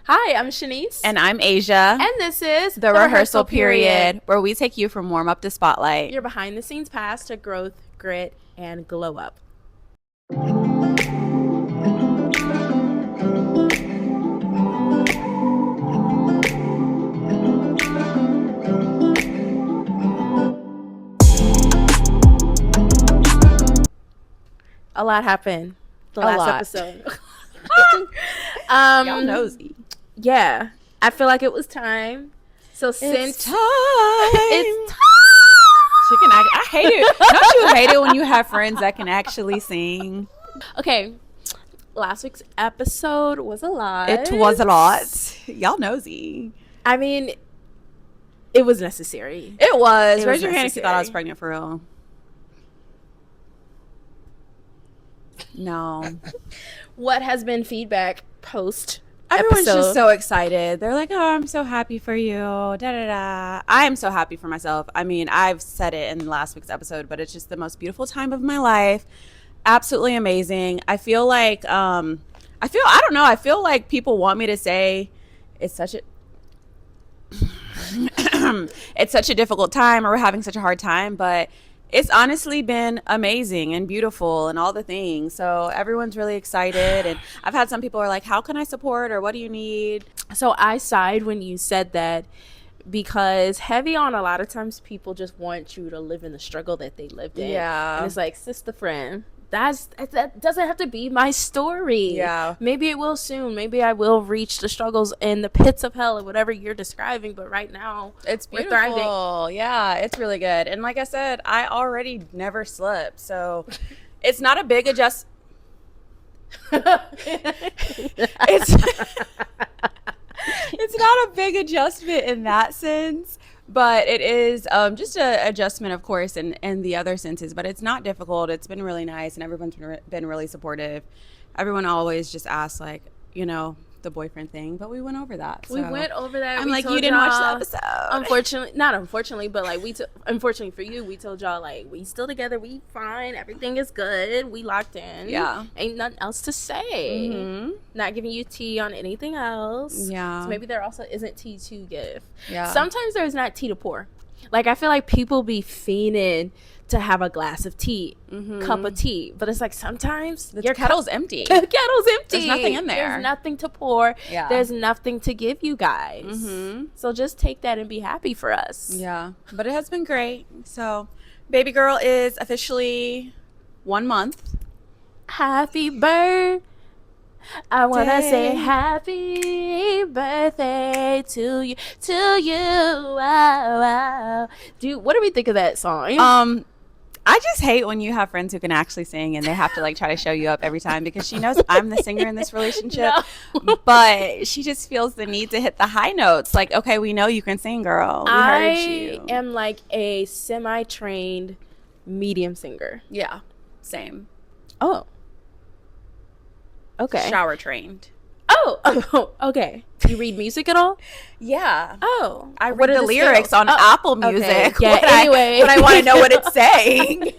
Hi, I'm Chenise. And I'm Asia. And this is the Rehearsal Period, where we take you from warm up to spotlight. Your behind the scenes pass to growth, grit, and glow up. A lot happened the last episode. Y'all nosy. Yeah, I feel like it was time. So since it's time. It's time. She can act. I hate it. Don't you hate it when you have friends that can actually sing? Okay, last week's episode was a lot. It was a lot. Y'all nosy. I mean, it was necessary. It was. It Raise was your hand if you thought I was necessary. pregnant for real. No. What has been feedback post Everyone's episode? just so excited. They're like, oh, I'm so happy for you. Da da da. I am so happy for myself. I mean, I've said it in last week's episode, but it's just the most beautiful time of my life. Absolutely amazing. I feel like I don't know. I feel like people want me to say it's such a it's such a difficult time, or we're having such a hard time, but it's honestly been amazing and beautiful and all the things. So everyone's really excited. And I've had some people are like, how can I support, or what do you need? So I sighed when you said that, because heavy on a lot of times people just want you to live in the struggle that they lived in. Yeah. And it's like, sister friend, that doesn't have to be my story. Yeah. Maybe it will soon. Maybe I will reach the struggles in the pits of hell or whatever you're describing. But right now, It's we're beautiful. thriving. Yeah, it's really good. And like I said, I already never slept. So it's not a big it's it's not a big adjustment in that sense, but it is just a adjustment, of course, in the other senses. But it's not difficult. It's been really nice, and everyone's been really supportive. Everyone always just asks, like, the boyfriend thing, but we went over that. We went over that. I'm We like, told you didn't watch the y'all- episode. Not unfortunately, but like unfortunately for you, we told y'all like we still together, we fine, everything is good, we locked in. Yeah. Ain't nothing else to say. Mm-hmm. Not giving you tea on anything else. Yeah. So maybe there also isn't tea to give. Yeah. Sometimes there's not tea to pour. Like I feel like people be fiending to have a glass of tea, cup of tea, but it's like sometimes Your kettle's empty. the kettle's empty. There's nothing in there. There's nothing to pour. Yeah. There's nothing to give you guys. Mm-hmm. So just take that and be happy for us. Yeah, but it has been great. So, baby girl is officially 1 month. Happy birthday. I want to Day. say happy birthday to you. Wow, wow. Dude, what do we think of that song? I just hate when you have friends who can actually sing and they have to like try to show you up every time, because she knows I'm the singer in this relationship, but she just feels the need to hit the high notes. Like, okay, we know you can sing, girl. We heard you. I am like a semi-trained medium singer. Yeah, same. Oh. Okay. Shower trained. Oh, okay. You read music at all? Yeah. Oh. I What read are the the lyrics skills? on Oh, Apple okay. Music. Yeah, anyway. But I want to know what it's saying.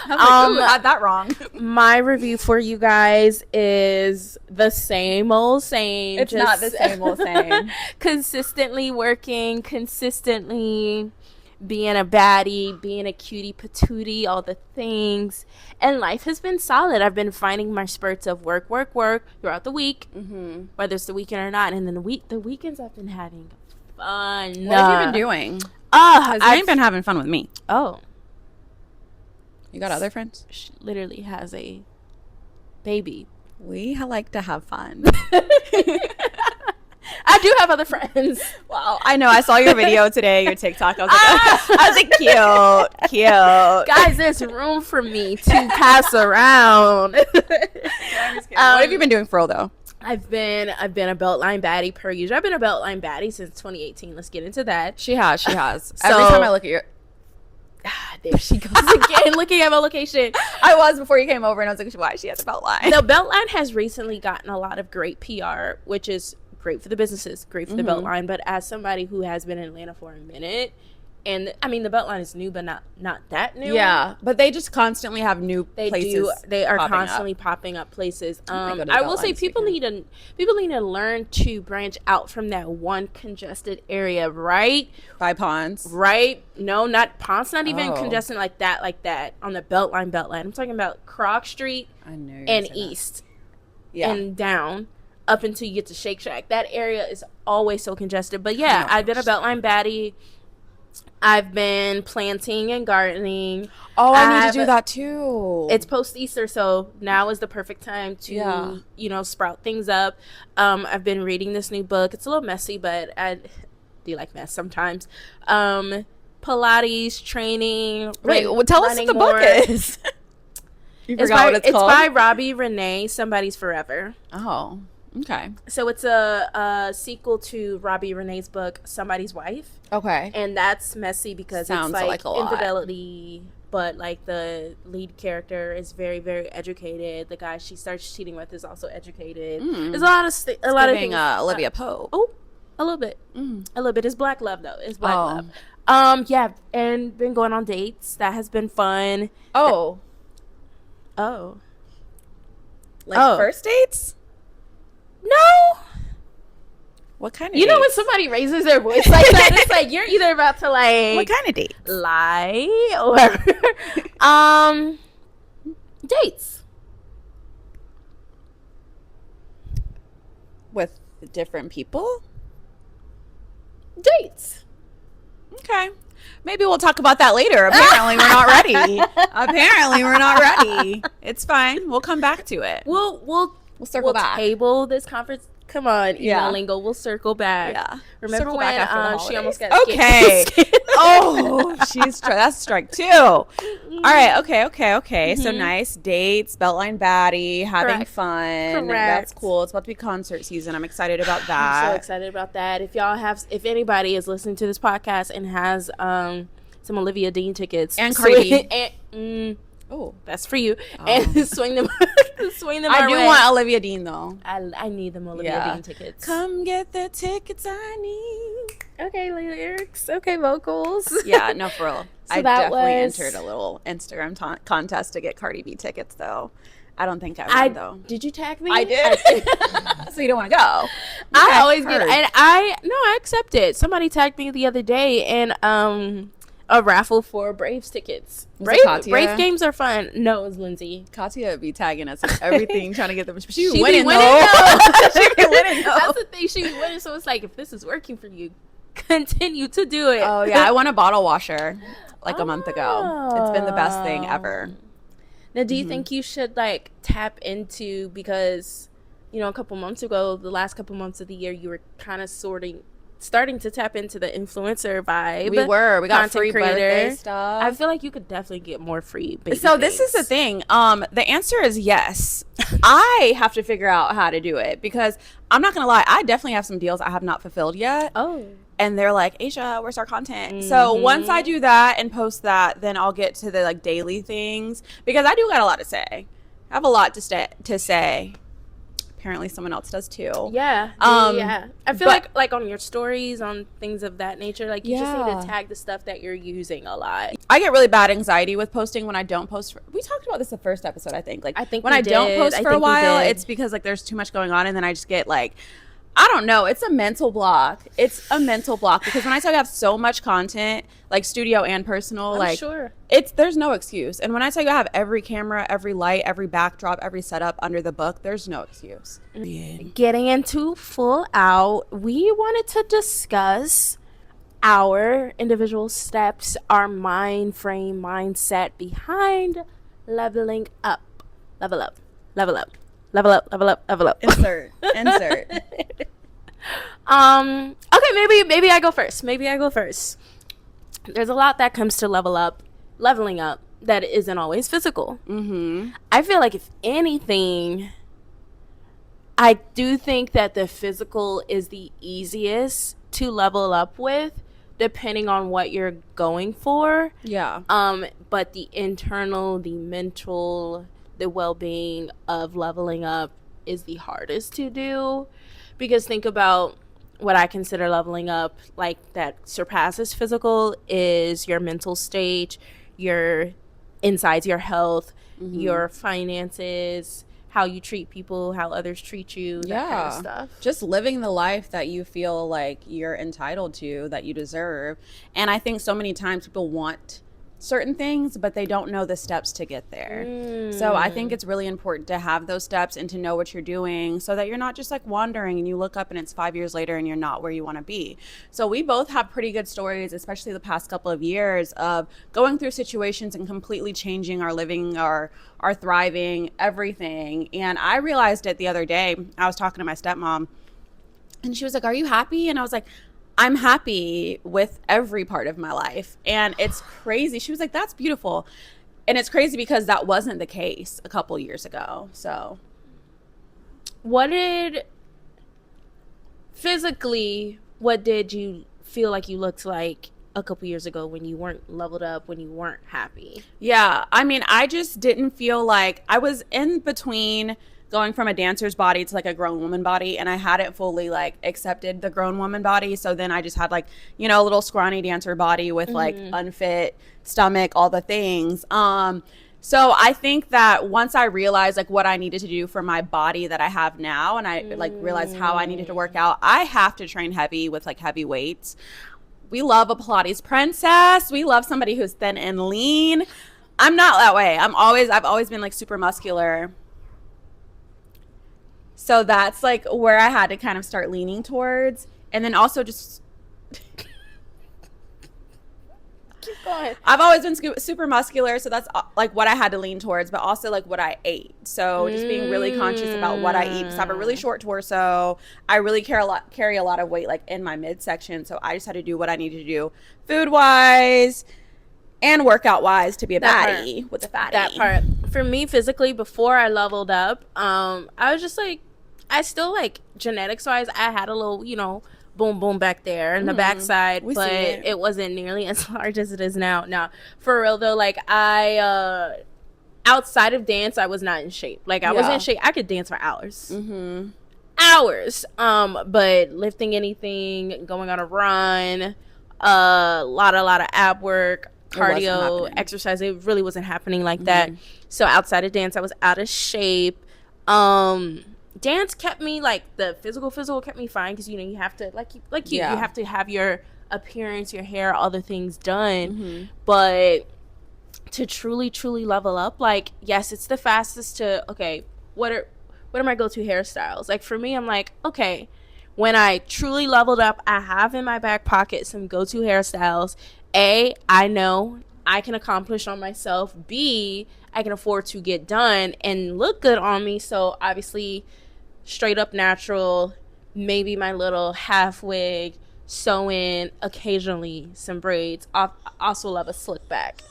I'm like, ooh, I had that wrong. My review for you guys is the same old same. It's not the same old same. Consistently working, consistently being a baddie, being a cutie patootie, all the things. And life has been solid. I've been finding my spurts of work throughout the week, whether it's the weekend or not. And then the weekends I've been having fun. What have you been doing? I've You ain't been having fun with me. Oh, You got other friends? she literally has a baby. We like to have fun. I do have other friends. Wow, I know. I saw your video today, your TikTok. I was like, cute. Guys, there's room for me to pass around. What have you been doing for real, though? I've been a Beltline baddie per usual. I've been a Beltline baddie since 2018. Let's get into that. She has. So- Every time I look at your... There she goes again, looking at my location. I was before you came over, and I was like, why? She has a belt line. The Beltline has recently gotten a lot of great PR, which is great for the businesses, great for the Beltline. But as somebody who has been in Atlanta for a minute, And I mean, the Beltline is new, but not that new. Yeah, but they just constantly have new places. They are popping constantly up. popping up places. Go to I will Beltline say this people need to learn to branch out from that one congested area, right? By Ponds. Right? No, not Ponce, not even Oh. congested like that on the Beltline. I'm talking about Krog Street I knew you were and gonna say that. east Yeah. and down up until you get to Shake Shack. That area is always so congested. But yeah, Oh, I've been a Beltline baddie. I've been planting and gardening. Oh, I need to do that too. It's post-Easter, so now is the perfect time to, sprout things up. I've been reading this new book. It's a little messy, but I do like mess sometimes. Pilates, training. Wait, tell us what the book is. You It's forgot what it's called? It's by Robbie Renee, Somebody's Forever. Oh, okay. So it's a sequel to Robbie Renee's book, Somebody's Wife. Okay. And that's messy because Sounds it's like a lot. infidelity, but like the lead character is very, very educated. The guy she starts cheating with is also educated. There's a lot of things. Olivia Pope. Oh, a little bit. A little bit. It's black love though. It's black Oh. love. Yeah, and been going on dates. That has been fun. Oh. Like first dates? No. What kind of You dates? know when somebody raises their voice like that, it's like you're either about to like What kind of dates? lie or dates. With different people? Dates. Okay. Maybe we'll talk about that later. Apparently we're not ready. Apparently we're not ready. It's fine. We'll come back to it. We'll circle back. Table this conference. Come on, Yeah. lingo. We'll circle back. Yeah. Remember Circle when back after the she almost got Okay. skipped? Oh, that's strike 2. All right. Okay. So nice dates, Beltline baddie, having Correct. fun. Correct. That's cool. It's about to be concert season. I'm excited about that. I'm so excited about that. If anybody is listening to this podcast and has some Olivia Dean tickets And Cardi B. Oh, that's for you. And swing them I our do way. want Olivia Dean though. I need them Olivia Dean tickets. Come get the tickets I need. Okay, lyrics. Okay, vocals. Yeah, no, for real. So I that definitely was- entered a little Instagram contest to get Cardi B tickets though. I don't think I won though. Did you tag me? I did. So you don't want to go? I always get, heard. and I accept it. Somebody tagged me the other day in a raffle for Braves tickets. Was it Katya? Brave games are fun. No, it was Lindsay. Katya would be tagging us in everything, trying to get them. She She be be winning winning, though. though. She be winning though. That's the thing. She be winning. So it's like, if this is working for you, continue to do it. Oh yeah, I won a bottle washer like a month ago. It's been the best thing ever. Now, do you think you should like tap into, because a couple months ago, the last couple months of the year, you were kind of starting to tap into the influencer vibe. We got content free birthday stuff. I feel like you could definitely get more free baby So this is the things. thing. The answer is yes. I have to figure out how to do it because I'm not gonna lie. I definitely have some deals I have not fulfilled yet. Oh. And they're like, Asia, where's our content? So once I do that and post that, then I'll get to the like daily things because I do got a lot to say. I have a lot to say. Apparently someone else does too. Yeah. Yeah. I feel like on your stories, on things of that nature, like you just need to tag the stuff that you're using a lot. I get really bad anxiety with posting when I don't post. We talked about this the first episode, I think. Like, I think when we I don't did. post I for a think we while, did. it's because like there's too much going on, and then I just get like, I don't know. It's a mental block. It's a mental block because when I tell you I have so much content, like studio and personal, I'm like sure. there's no excuse. And when I tell you I have every camera, every light, every backdrop, every setup under the book, there's no excuse. Getting into full out, we wanted to discuss our individual steps, our mind frame, mindset behind leveling up. Level up. Level up. Level up. Level up. Level up. Insert. Okay, maybe I go first. There's a lot that comes to leveling up that isn't always physical. I feel like if anything, I do think that the physical is the easiest to level up with, depending on what you're going for. Yeah. But the internal, the mental, the well-being of leveling up is the hardest to do, because think about what I consider leveling up, like that surpasses physical, is your mental stage, your insides, your health, your finances, how you treat people, how others treat you, that kind of stuff. Just living the life that you feel like you're entitled to, that you deserve. And I think so many times people want certain things, but they don't know the steps to get there. So I think it's really important to have those steps and to know what you're doing so that you're not just like wandering and you look up and it's 5 years later and you're not where you want to be. So we both have pretty good stories, especially the past couple of years, of going through situations and completely changing our living, our thriving, everything. And I realized it the other day. I was talking to my stepmom and she was like, "Are you happy?" And I was like, "I'm happy with every part of my life." And it's crazy. She was like, "That's beautiful." And it's crazy because that wasn't the case a couple years ago. So what did you feel like you looked like a couple years ago when you weren't leveled up, when you weren't happy? Yeah, I mean, I just didn't feel like I was in between going from a dancer's body to like a grown woman body, and I hadn't fully like accepted the grown woman body. So then I just had like, you know, a little scrawny dancer body with like unfit stomach, all the things. So I think that once I realized like what I needed to do for my body that I have now, and I like realized how I needed to work out, I have to train heavy with like heavy weights. We love a Pilates princess. We love somebody who's thin and lean. I'm not that way. I've always been like super muscular. So that's like where I had to kind of start leaning towards. And then also just Keep going. I've always been super muscular, so that's like what I had to lean towards, but also like what I ate. So just being really conscious about what I eat, because I have a really short torso. I really carry a lot of weight like in my midsection, so I just had to do what I needed to do food wise and workout wise to be a baddie with a fatty. That part. For me, physically, before I leveled up, I was just like, I still like genetics wise, I had a little, you know, boom boom back there in the backside, but it wasn't nearly as large as it is now. Now, for real though, like I outside of dance, I was not in shape. Like I was in shape. I could dance for hours. Hours. But lifting anything, going on a run, a lot of ab work, cardio, exercise, it really wasn't happening like that. So outside of dance, I was out of shape. Dance kept me, like, the physical kept me fine, because, you know, you have to, you have to have your appearance, your hair, all the things done. But to truly level up, like, yes, it's the fastest to, okay, what are my go-to hairstyles? Like, for me, I'm like, okay, when I truly leveled up, I have in my back pocket some go-to hairstyles. A, I know I can accomplish on myself. B, I can afford to get done and look good on me. So obviously straight up natural, maybe my little half wig, sew in, occasionally some braids. I also love a slick back.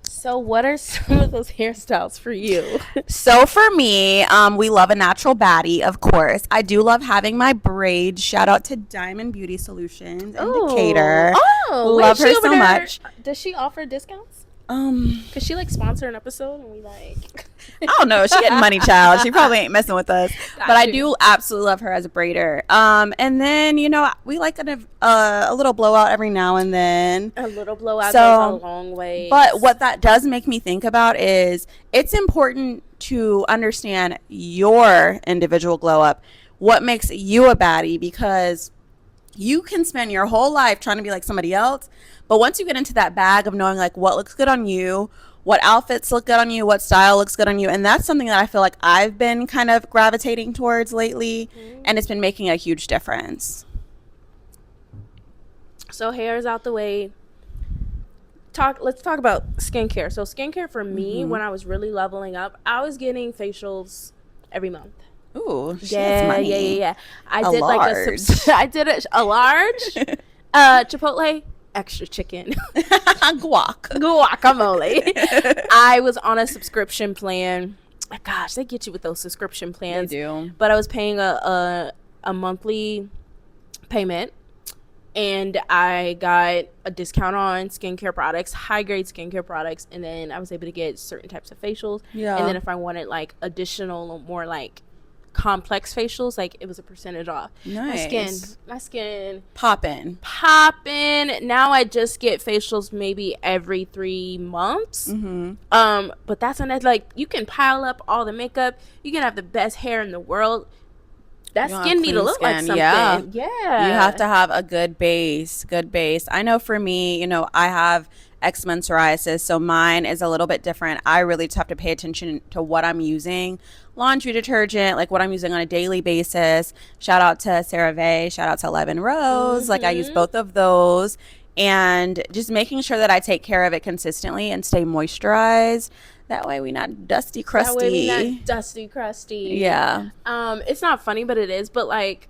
So what are some of those hairstyles for you? So for me, we love a natural baddie, of course. I do love having my braids. Shout out to Diamond Beauty Solutions in Decatur. Oh, love her so much. Does she offer discounts? Could she like sponsor an episode and we like I don't know, she getting money, child. She probably ain't messing with us. But I do absolutely love her as a braider. And then, you know, we like a little blowout every now and then. A little blowout goes a long way. But what that does make me think about is it's important to understand your individual glow up. What makes you a baddie? Because you can spend your whole life trying to be like somebody else, but once you get into that bag of knowing like what looks good on you, what outfits look good on you, what style looks good on you, and that's something that I feel like I've been kind of gravitating towards lately, and it's been making a huge difference. So hair is out the way. Let's talk about skincare. So skincare for me, when I was really leveling up, I was getting facials every month. Ooh, she has money. Yeah. I did large. I did a large Chipotle, extra chicken, guacamole. I was on a subscription plan. Gosh, they get you with those subscription plans. They do. But I was paying a monthly payment, and I got a discount on skincare products, high grade skincare products, and then I was able to get certain types of facials. Yeah. And then if I wanted like additional, more like complex facials, like it was a percentage off. Nice. My skin Poppin'. Now I just get facials maybe every 3 months. But that's when it's like you can pile up all the makeup, you can have the best hair in the world, that skin need to look like something. Yeah. You have to have a good base. I know for me, I have eczema psoriasis, so mine is a little bit different. I really just have to pay attention to what I'm using. Laundry detergent, like what I'm using on a daily basis. Shout out to CeraVe, shout out to 11 Rose. Like I use both of those. And just making sure that I take care of it consistently and stay moisturized. That way we not dusty, crusty. Yeah. It's not funny, but it is. But like,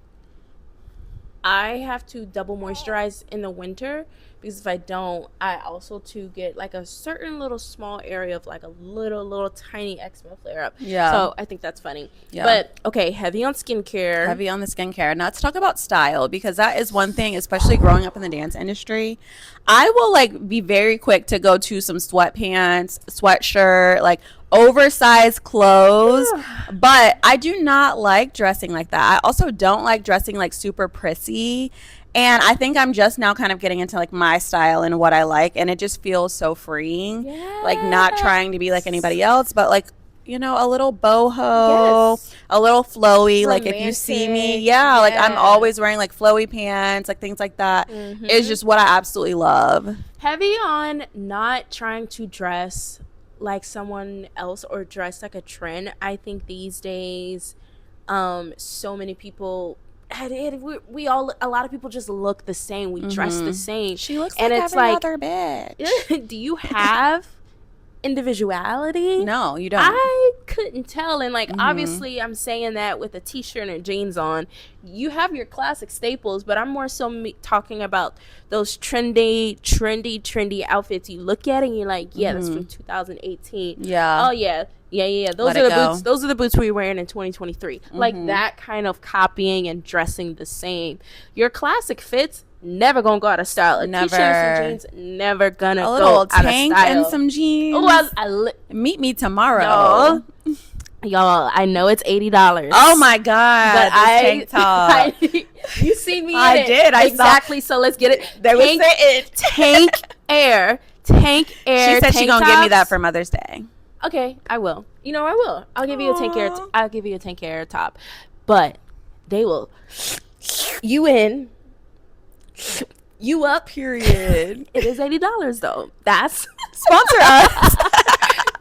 I have to double moisturize in the winter because if I don't, I also to get like a certain little small area of like a little tiny eczema flare up. Yeah. So I think that's funny. Yeah. But okay, heavy on skincare. Now let's talk about style, because that is one thing, especially growing up in the dance industry. I will like be very quick to go to some sweatpants, sweatshirt, like oversized clothes. But I do not like dressing like that. I also don't like dressing like super prissy. And I think I'm just now kind of getting into like my style and what I like, and it just feels so freeing. Yes. Like not trying to be like anybody else, but like, a little boho, a little flowy. Romantic. Like if you see me, like I'm always wearing like flowy pants, like things like that. It's just what I absolutely love. Heavy on not trying to dress like someone else or dress like a trend. I think these days, so many people. We all, a lot of people just look the same. We dress the same. She looks and like it's every like, other bitch. do you have individuality? No, you don't. I couldn't tell. And like, obviously I'm saying that with a t-shirt and jeans on. You have your classic staples, but I'm more so talking about those trendy outfits. You look at it and you're like, yeah, that's from 2018. Yeah. Oh yeah. Yeah. Those are the boots. Those are the boots we were wearing in 2023. Like that kind of copying and dressing the same. Your classic fits never gonna go out of style. Never. T-shirt and some jeans never gonna go out of style. A little tank and some jeans. Oh, meet me tomorrow. Y'all, I know it's $80. Oh my god! But tank top. You see me? I did. I exactly. So let's get it. There was it. Tank Air. Tank Air. She said she's gonna give me that for Mother's Day. Okay, I will. I will. I'll give you a Tank Air. I'll give you a Tank Air top, but they will. You in. You up. Period. It is $80 though. That's sponsor us.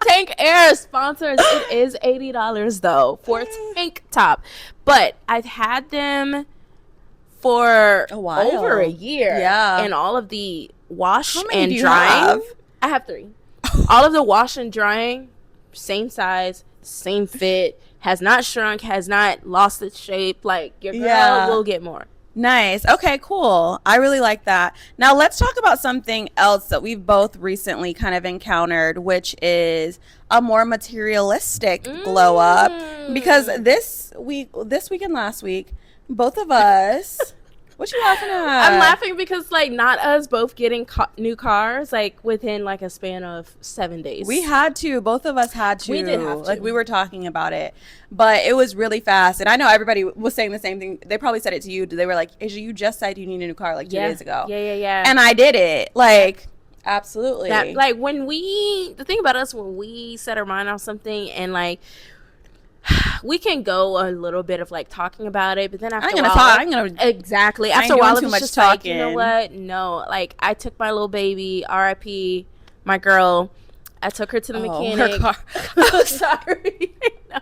Tank Air sponsors. It is $80 though for a tank top, but I've had them for a while, over a year. Yeah, and all of the wash How many and do you drying. Have? I have 3. All of the wash and drying, same size, same fit, has not shrunk, has not lost its shape. Like your girl will get more. Nice. Okay, cool. I really like that. Now let's talk about something else that we've both recently kind of encountered, which is a more materialistic glow up. Because this week and last week, both of us. What you laughing at? I'm laughing because like not us both getting new cars like within like a span of 7 days. We had to. Both of us had to. We did have to. Like we were talking about it, but it was really fast. And I know everybody was saying the same thing. They probably said it to you. They were like, "Asia, you just said you need a new car like 2 days ago." Yeah. And I did it. Like absolutely. Like the thing about us when we set our mind on something and like. We can go a little bit of like talking about it, but then after a while, exactly. After a while, it's just like, you know what? No, like I took my little baby, R.I.P. my girl. I took her to the mechanic. Her car. I'm sorry.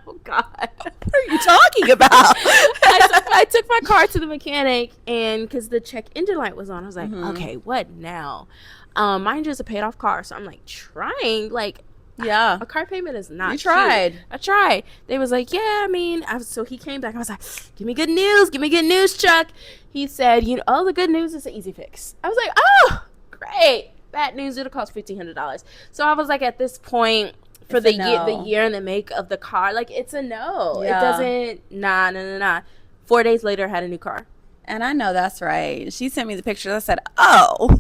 Oh God, what are you talking about? I took my car to the mechanic, and because the check engine light was on, I was like, okay, what now? Mind you, it's a paid off car, so I'm like trying like. Yeah, a car payment is not. You tried. Cheap. I tried. They was like, yeah, I mean, so he came back. I was like, give me good news, Chuck. He said, the good news is an easy fix. I was like, oh, great. Bad news, it'll cost $1,500. So I was like, at this point, for the year and the make of the car, like it's a no. Yeah. It doesn't. Nah. 4 days later, I had a new car. And I know that's right. She sent me the pictures. I said, oh.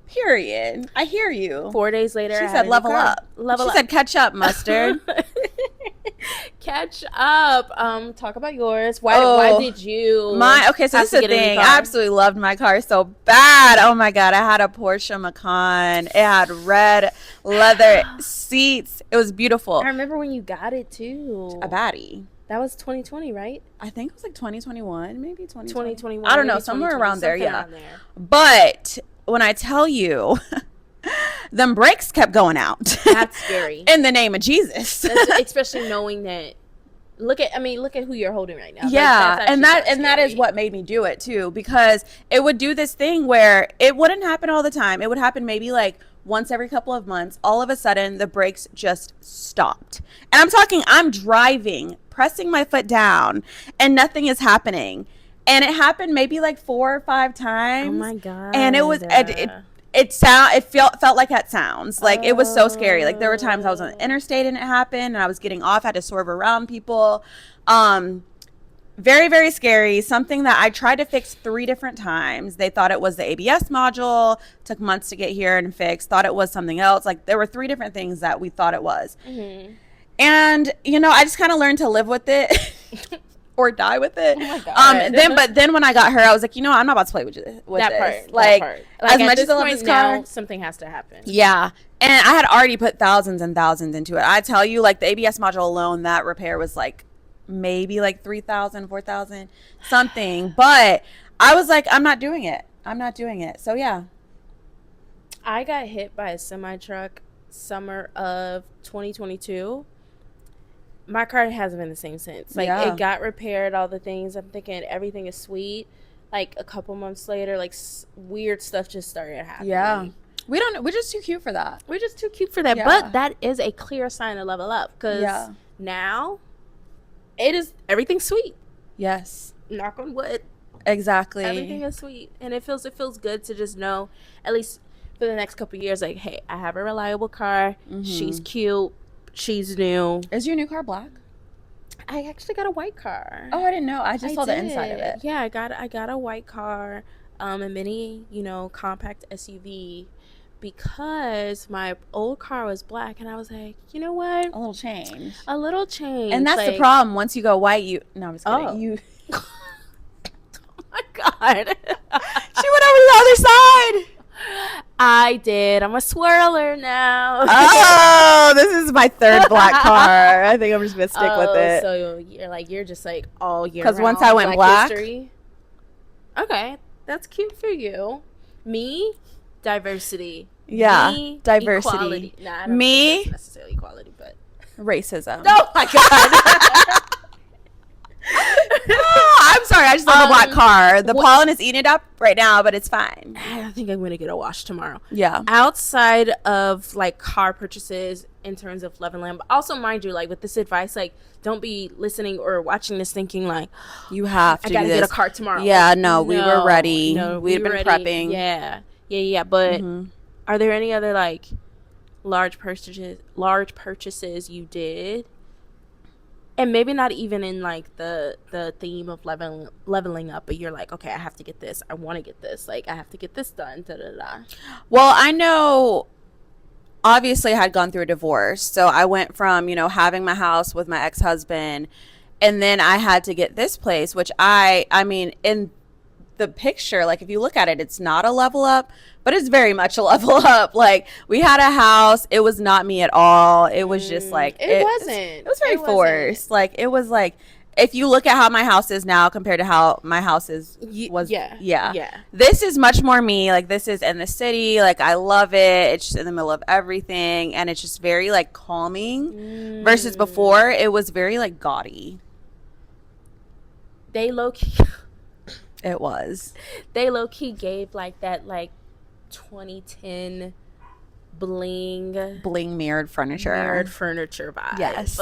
Period. I hear you. 4 days later, she said, "Level up." She said, "Catch up, mustard." Catch up. Talk about yours. Why did you Okay, so have this is to the get a new thing. car? I absolutely loved my car so bad. Oh my God. I had a Porsche Macan. It had red leather seats. It was beautiful. I remember when you got it A too. baddie. That was 2020, right? I think it was like 2021, maybe 2020. 2021. I don't know, Maybe somewhere 2020, around there, something yeah. around there. But when I tell you, them brakes kept going out. That's scary. In the name of Jesus. Especially knowing that. Look at who you're holding right now. Yeah, Like, and that is what made me do it too, because it would do this thing where it wouldn't happen all the time. It would happen maybe like once every couple of months. All of a sudden, the brakes just stopped. And I'm driving, pressing my foot down, and nothing is happening. And it happened maybe like 4 or 5 times. Oh my God. And it was it felt like that sounds like it was so scary. Like there were times I was on the interstate and it happened, and I was getting off, I had to swerve around people. Very, very scary. Something that I tried to fix 3 different times. They thought it was the ABS module, took months to get here and fix, thought it was something else. Like there were 3 different things that we thought it was. Mm-hmm. And I just kind of learned to live with it. Or die with it. Oh my God. Then when I got her, I was like, I'm not about to play with that this. Part. Like, Like as much as I love point this car, now, something has to happen. yeah. And I had already put thousands and thousands into it. I tell you, like the ABS module alone, that repair was like maybe like 3,000, 4,000, something. But I was like, I'm not doing it. So yeah. I got hit by a semi truck summer of 2022. My car hasn't been the same since. Like Yeah. it got repaired, all the things. I'm thinking everything is sweet. Like a couple months later, like weird stuff just started happening. Yeah. We're just too cute for that. We're just too cute for that. Yeah. But that is a clear sign to level up, because now everything's sweet. Yes. Knock on wood. Exactly. Everything is sweet, and it feels good to just know, at least for the next couple of years, like, hey, I have a reliable car. Mm-hmm. She's cute. She's new. Is your new car black? I actually got a white car. Oh, I didn't know. I just saw the inside of it. Yeah, I got a white car, a mini, compact SUV, because my old car was black, and I was like, you know what? A little change. And that's the problem. Once you go white, I'm just kidding. Oh. You. Oh my God. She went over to the other side. I did. I'm a swirler now. Oh, this is my 3rd black car. I think I'm just gonna stick with it. So you're just like all year. Because once I went black. History. Okay, that's cute for you. Me, diversity. Yeah, Me, diversity. Equality. Nah, I don't Me, think that's necessarily equality, but racism. oh my God. Oh, I'm sorry. I just love a black car. The pollen is eating it up right now, but it's fine. I think I'm gonna get a wash tomorrow. Yeah. Outside of like car purchases, in terms of love and lamb, also mind you, like with this advice, like don't be listening or watching this thinking like you have to. I gotta get a car tomorrow. Yeah. No, we were ready. No, we'd been prepping. Yeah. But are there any other like large purchases you did? And maybe not even in like the theme of leveling up, but you're like, okay, I have to get this. I want to get this. Like, I have to get this done. Da, da, da. Well, I know, obviously I had gone through a divorce. So I went from, having my house with my ex-husband, and then I had to get this place, which I mean, in the picture, like if you look at it, it's not a level up, but it's very much a level up. Like we had a house, it was not me at all. It was just like it wasn't. It was very forced. Like it was like, if you look at how my house is now compared to how my house was. This is much more me. Like this is in the city. Like I love it. It's just in the middle of everything, and it's just very like calming. Versus before, it was very like gaudy. They low key. It was. They low key gave like that like 2010 bling mirrored furniture vibe. Yes.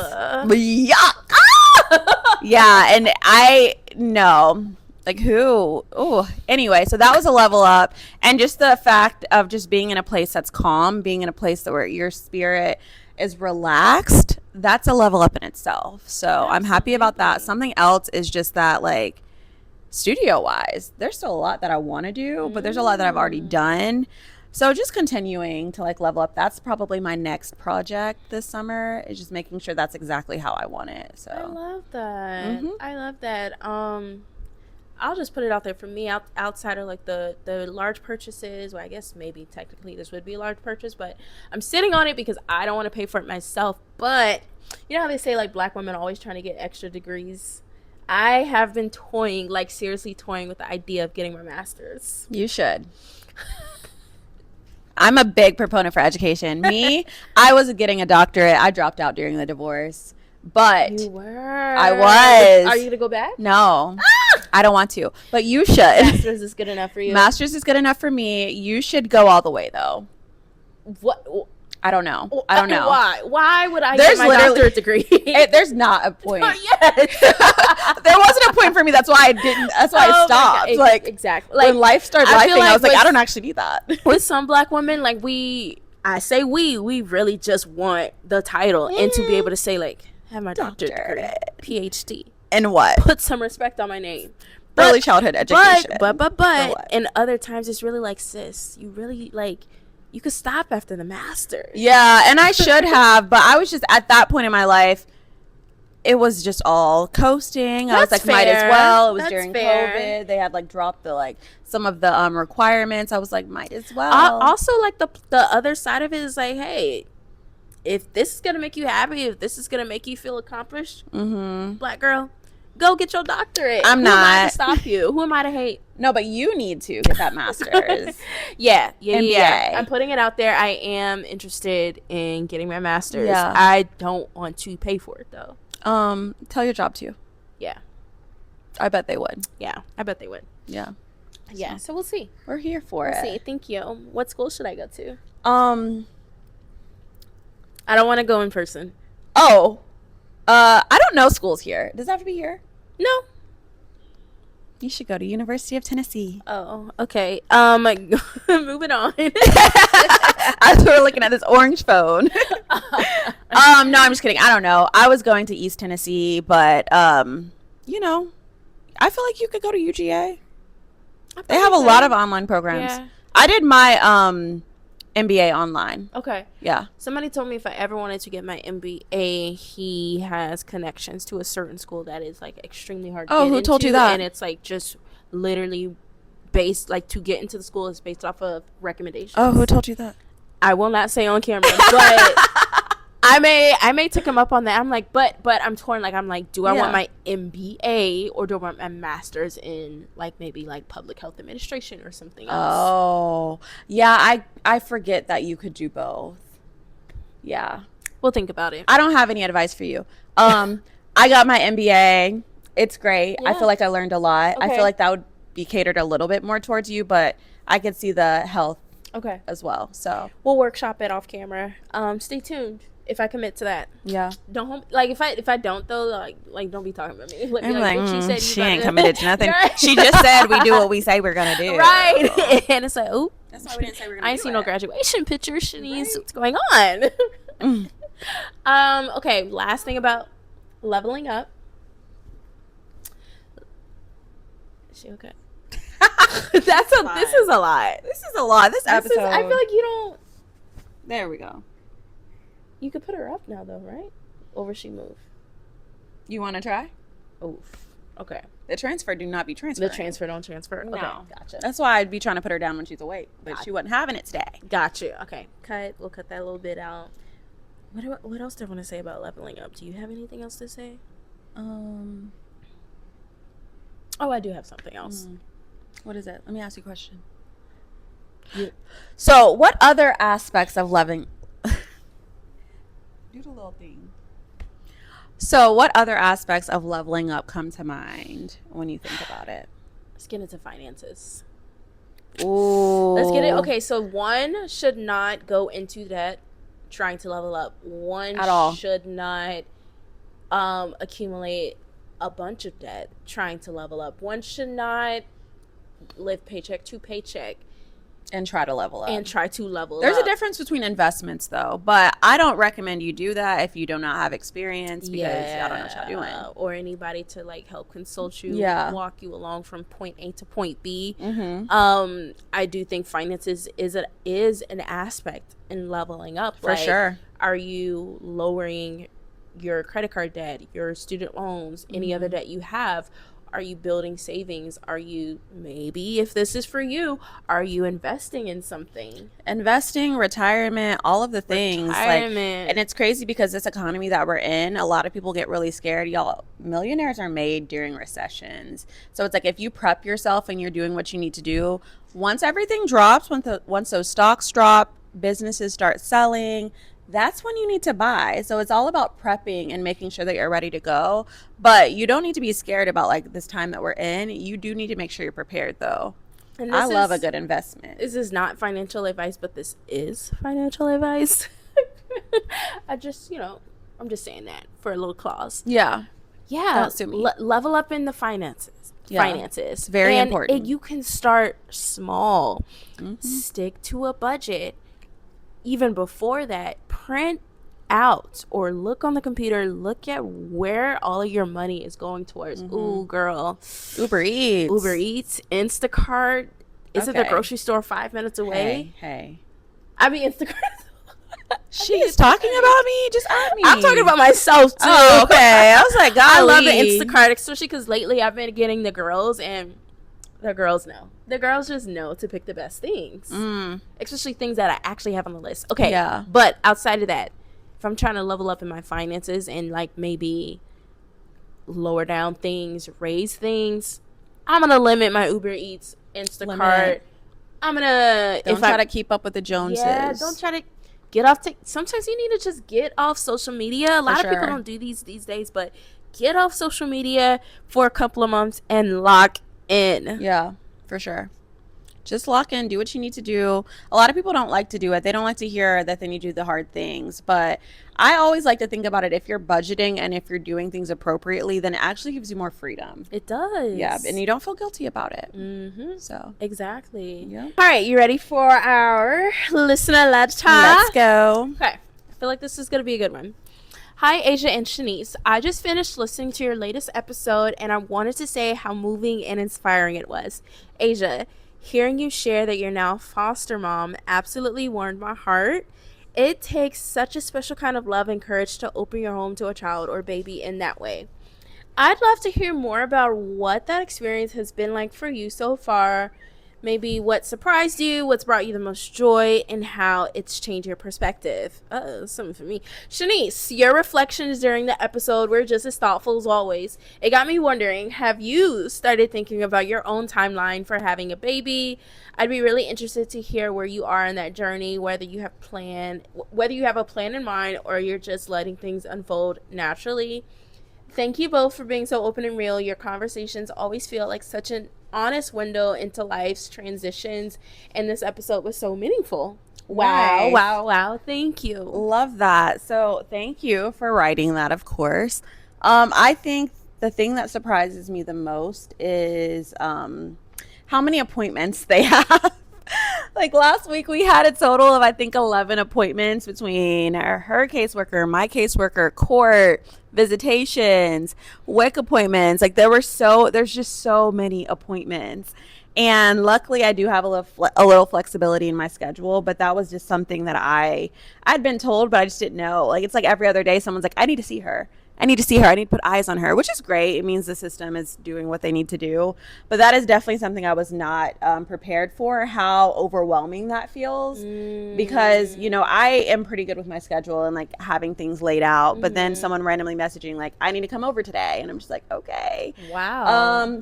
Yeah, and I know like who. Oh, anyway, so that was a level up, and just the fact of just being in a place that's calm, being in a place where your spirit is relaxed, that's a level up in itself. So absolutely. I'm happy about that. Something else is just that like, studio wise, there's still a lot that I want to do, but there's a lot that I've already done. So just continuing to like level up. That's probably my next project this summer, is just making sure that's exactly how I want it. So I love that. I love that. I'll just put it out there for me, outside of like the large purchases. Well, I guess maybe technically this would be a large purchase, but I'm sitting on it because I don't want to pay for it myself. But you know how they say like black women are always trying to get extra degrees? I have been toying, like seriously toying with the idea of getting my master's. You should. I'm a big proponent for education. I was getting a doctorate. I dropped out during the divorce. But You were. I was. Are you gonna go back? No. I don't want to. But you should. Master's is good enough for you. Master's is good enough for me. You should go all the way though. What? I don't know. I don't know. Why? Why would I get my doctorate degree? There's not a point. Yes. There wasn't a point for me. That's why I didn't. That's why I stopped. Like exactly. Like, when life started lifing, like I was like, I don't actually need that. With some black women, like we really just want the title and to be able to say like, have my doctorate degree, PhD. And what? Put some respect on my name. Early childhood education. But and other times it's really like, sis, you really like, you could stop after the master. Yeah, and I should have, but I was just at that point in my life, it was just all coasting. I was like, might as well. It was during COVID. They had like dropped the like some of the requirements. I was like, might as well. Also, like the other side of it is like, hey, if this is gonna make you happy, if this is gonna make you feel accomplished, black girl, go get your doctorate. I'm Who not. Who am I to stop you? Who am I to hate? No, but you need to get that master's. Yeah. MBA. I'm putting it out there. I am interested in getting my master's. Yeah. I don't want to pay for it though. Tell your job to. Yeah. I bet they would. Yeah, I bet they would. Yeah. Yeah. So we'll see. We're here for it. We'll see. Thank you. What school should I go to? I don't want to go in person. Oh. I don't know schools here. Does it have to be here? No. You should go to University of Tennessee. Oh, okay. Moving on. As we're looking at this orange phone. No, I'm just kidding. I don't know. I was going to East Tennessee, but you know, I feel like you could go to UGA. They have a lot of online programs. Yeah. I did my MBA online. Okay. Yeah. Somebody told me if I ever wanted to get my MBA, he has connections to a certain school that is like extremely hard to get into. Oh, who told you that? And it's like just literally based, like to get into the school is based off of recommendations. Oh, who told you that? I will not say on camera, but I may take him up on that. I'm like, but I'm torn. Like, I'm like, do I want my MBA or do I want my master's in like maybe like public health administration or something else? Oh, yeah. I forget that you could do both. Yeah. We'll think about it. I don't have any advice for you. I got my MBA. It's great. Yeah. I feel like I learned a lot. Okay. I feel like that would be catered a little bit more towards you, but I could see the health as well. So we'll workshop it off camera. Stay tuned. If I commit to that, don't like if I don't though, like don't be talking about me. I'm like she said she ain't committed to nothing. She just said we do what we say we're gonna do, right? And it's like, oh, that's why we didn't say we're gonna. I ain't seen no graduation pictures, Chenise. What's going on? Okay. Last thing about leveling up. Is she okay? This is a lot. This is a lot. This episode. I feel like you don't. There we go. You could put her up now, though, right? Or will she move? You want to try? Oof. Okay. The transfer do not be transferred. The transfer don't transfer. No. Okay, gotcha. That's why I'd be trying to put her down when she's awake, but she wasn't having it today. Gotcha. Okay. We'll cut that little bit out. What else do I want to say about leveling up? Do you have anything else to say? Oh, I do have something else. What is it? Let me ask you a question. So, what other aspects of leveling... Do the little thing. So, what other aspects of leveling up come to mind when you think about it? Let's get into finances. Ooh. Let's get it. Okay, so one should not go into debt trying to level up. One at all should not accumulate a bunch of debt trying to level up. One should not live paycheck to paycheck. And try to level up. and try to level There's up. a difference between investments, though, but I don't recommend you do that if you do not have experience, because I don't know what y'all doing. Or anybody to like help consult you, walk you along from point A to point B. I do think finances is an aspect in leveling up. For sure. Are you lowering your credit card debt, your student loans, any other debt you have? Are you building savings? Are you, maybe if this is for you, are you investing in something? Investing, retirement, all of the things. And it's crazy because this economy that we're in, a lot of people get really scared. Y'all, millionaires are made during recessions. So it's like, if you prep yourself and you're doing what you need to do, once everything drops, once those stocks drop, businesses start selling, that's when you need to buy. So it's all about prepping and making sure that you're ready to go. But you don't need to be scared about like this time that we're in. You do need to make sure you're prepared, though. And I love a good investment. This is not financial advice, but this is financial advice. I'm just saying that for a little clause. Yeah. Don't sue me. Level up in the finances. Finances. Very important. And you can start small. Stick to a budget. Even before that, print out or look on the computer, look at where all of your money is going towards. Ooh, girl. Uber Eats, Instacart. Is it the grocery store 5 minutes away? Hey. I mean, Instacart. She's talking about me? Just at me. I'm talking about myself, too. Oh, okay. I was like, golly. I love the Instacart, especially because lately I've been getting the girls, and the girls know. The girls just know to pick the best things. Especially things that I actually have on the list. Okay. Yeah. But outside of that, if I'm trying to level up in my finances and like maybe lower down things, raise things, I'm going to limit my Uber Eats, Instacart. I'm going to... Don't try to keep up with the Joneses. Yeah, don't try to get off... Sometimes you need to just get off social media. A lot of people don't do these days, but get off social media for a couple of months and lock in. Yeah, for sure. Just lock in, do what you need to do. A lot of people don't like to do it. They don't like to hear that they need to do the hard things. But I always like to think about it. If you're budgeting and if you're doing things appropriately, then it actually gives you more freedom. It does. Yeah, and you don't feel guilty about it. So exactly. Yeah. All right, you ready for our listener letter? Let's go. Okay. I feel like this is going to be a good one. Hi, Ashia and Chenise. I just finished listening to your latest episode, and I wanted to say how moving and inspiring it was. Ashia, hearing you share that you're now a foster mom absolutely warmed my heart. It takes such a special kind of love and courage to open your home to a child or baby in that way. I'd love to hear more about what that experience has been like for you so far. Maybe what surprised you, what's brought you the most joy, and how it's changed your perspective. Something for me. Chenise, your reflections during the episode were just as thoughtful as always. It got me wondering, have you started thinking about your own timeline for having a baby? I'd be really interested to hear where you are in that journey, whether you have a plan in mind or you're just letting things unfold naturally. Thank you both for being so open and real. Your conversations always feel like such an honest window into life's transitions, and this episode was so meaningful. Nice. Wow. Thank you. Love that. So thank you for writing that, of course. I think the thing that surprises me the most is how many appointments they have. Like last week we had a total of I think 11 appointments between her caseworker, my caseworker, court, visitations, WIC appointments. Like there's just so many appointments. And luckily I do have a little flexibility in my schedule, but that was just something that I'd been told, but I just didn't know. Like it's like every other day someone's like, I need to see her. I need to put eyes on her, which is great. It means the system is doing what they need to do. But that is definitely something I was not prepared for, how overwhelming that feels. Because, I am pretty good with my schedule and like having things laid out. But then someone randomly messaging like, I need to come over today. And I'm just like, okay. Wow.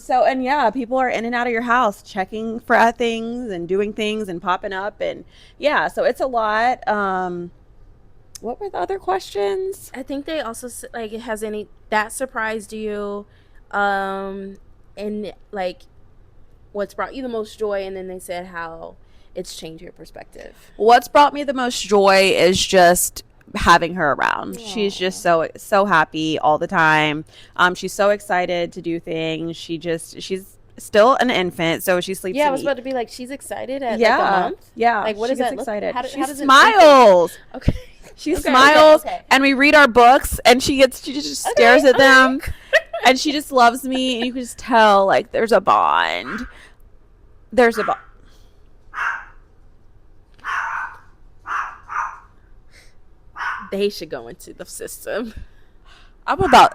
People are in and out of your house checking for things and doing things and popping up. And yeah, so it's a lot. What were the other questions? I think they also like, has any that surprised you, and like what's brought you the most joy, and then they said how it's changed your perspective. What's brought me the most joy is just having her around. Aww. She's just so happy all the time. She's so excited to do things. She's still an infant, so she sleeps. Yeah, I was about to be like, she's excited at yeah, like a month. yeah. Like, what she does gets that look? excited. How does it smiles. Okay. She Okay, smiles, okay. and we read our books, and she just stares at them, and she just loves me, and you can just tell like there's a bond. There's a bond. They should go into the system. I'm about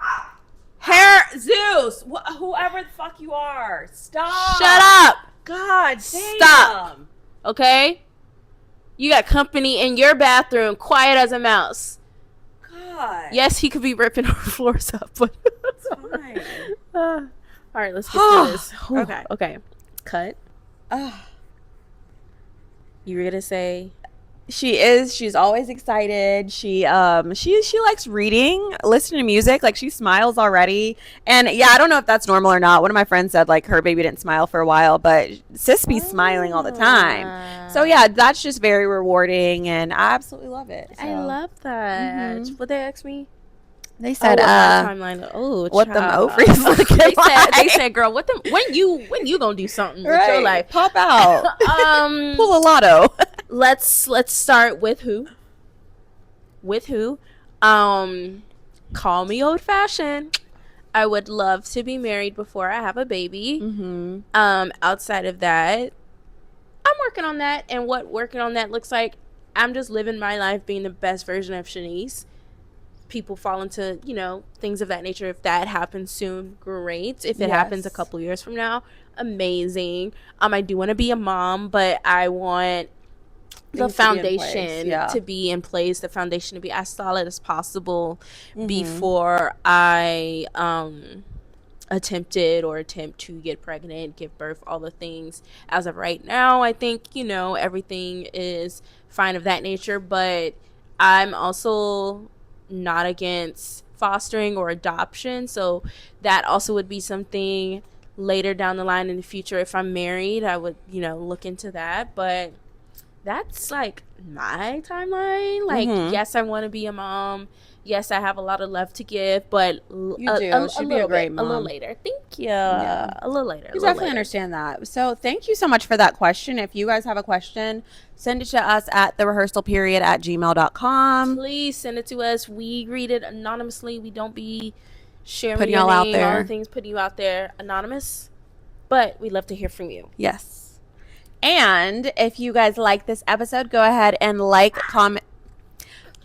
Hair Zeus, whoever the fuck you are, stop. Shut up. God, stop. Okay, you got company in your bathroom, quiet as a mouse. God. Yes, he could be ripping our floors up, but It's fine. all right, let's get through this. Okay. Cut. You were gonna say? She's always excited. She likes reading, listening to music. Like, she smiles already. And yeah, I don't know if that's normal or not. One of my friends said like her baby didn't smile for a while, but sis be smiling all the time. So yeah, that's just very rewarding, and I absolutely love it. So. I love that. Would they ask me? They said, timeline. Oh, what them ovaries looking they like. said, girl, what them when you gonna do something with your life? Pop out. Pull a lotto. Let's start with who? With who? Call me old fashioned. I would love to be married before I have a baby. Outside of that, I'm working on that, and what working on that looks like, I'm just living my life being the best version of Chenise. People fall into, things of that nature. If that happens soon, great. If it happens a couple years from now, amazing. I do want to be a mom, but I want the foundation to be in place, the foundation to be as solid as possible before I attempt to get pregnant, give birth, all the things. As of right now, I think, everything is fine of that nature, but I'm also not against fostering or adoption, so that also would be something later down the line in the future. If I'm married, I would look into that, but that's like my timeline. Like, yes, I want to be a mom. Yes, I have a lot of love to give, but you do. She'd be a great mom. A little later. Thank you. Yeah. A little later. You definitely understand that. So thank you so much for that question. If you guys have a question, send it to us at therehearsalperiod@gmail.com. Please send it to us. We read it anonymously. We don't be sharing putting your y'all out name, there. all the things, putting you out there anonymous. But we'd love to hear from you. Yes. And if you guys like this episode, go ahead and like, comment,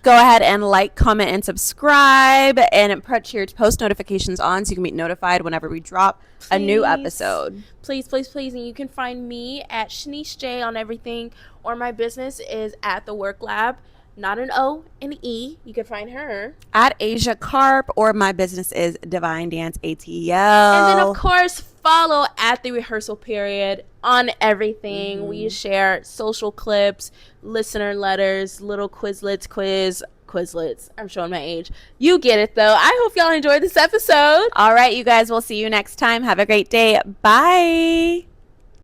and subscribe, and put your post notifications on so you can be notified whenever we drop a new episode. Please. And you can find me at Chenise J on everything, or my business is at The Work Lab. Not an O, an E. You can find her at Asia Carp, or my business is Divine Dance ATL. And then, of course, follow at The Rehearsal Period on everything. We share social clips, listener letters, little Quizlets. I'm showing my age. You get it, though. I hope y'all enjoyed this episode. All right, you guys. We'll see you next time. Have a great day. Bye.